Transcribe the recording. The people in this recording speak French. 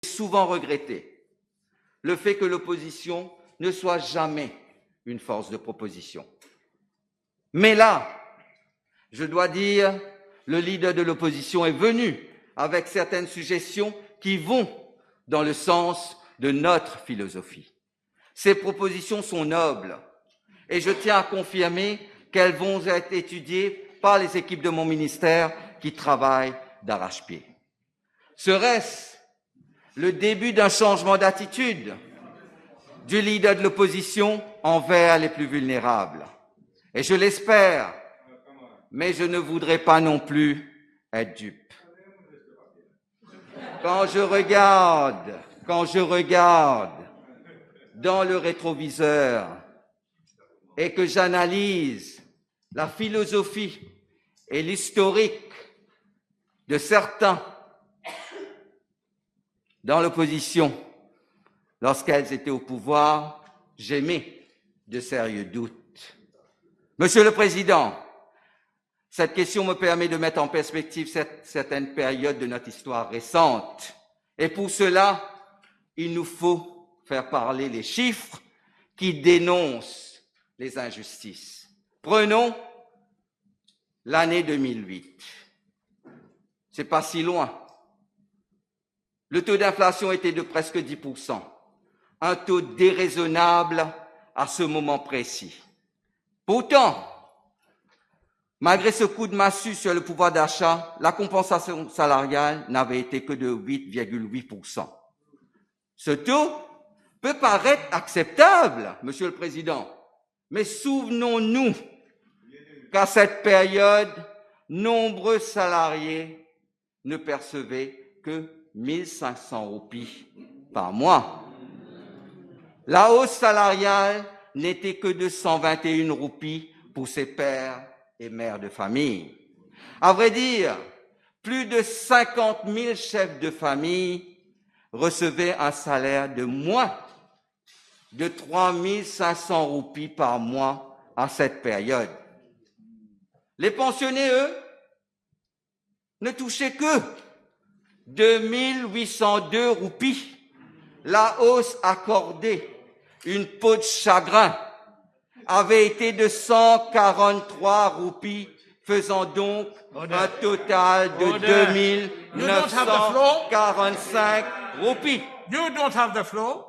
souvent regretté le fait que l'opposition ne soit jamais une force de proposition. Mais là, je dois dire, le leader de l'opposition est venu avec certaines suggestions qui vont dans le sens de notre philosophie. Ces propositions sont nobles et je tiens à confirmer qu'elles vont être étudiées par les équipes de mon ministère qui travaillent d'arrache-pied. Serait-ce le début d'un changement d'attitude du leader de l'opposition envers les plus vulnérables? Et je l'espère, mais je ne voudrais pas non plus être dupe. Quand je regarde dans le rétroviseur et que j'analyse la philosophie et l'historique de certains dans l'opposition, lorsqu'elles étaient au pouvoir, j'émets de sérieux doutes. Monsieur le Président, cette question me permet de mettre en perspective certaines périodes de notre histoire récente. Et pour cela, il nous faut faire parler les chiffres qui dénoncent les injustices. Prenons l'année 2008. C'est pas si loin. Le taux d'inflation était de presque 10%, un taux déraisonnable à ce moment précis. Pourtant, malgré ce coup de massue sur le pouvoir d'achat, la compensation salariale n'avait été que de 8,8%. Ce taux peut paraître acceptable, Monsieur le Président, mais souvenons-nous qu'à cette période, nombreux salariés ne percevaient que 1 500 roupies par mois. La hausse salariale n'était que de 121 roupies pour ces pères et mères de famille. À vrai dire, plus de 50 000 chefs de famille recevaient un salaire de moins de 3 500 roupies par mois à cette période. Les pensionnés, eux, ne touchaient que 2 802 roupies. La hausse accordée, une peau de chagrin, avait été de 143 roupies, faisant donc un total de 2 945 roupies. You don't have the floor.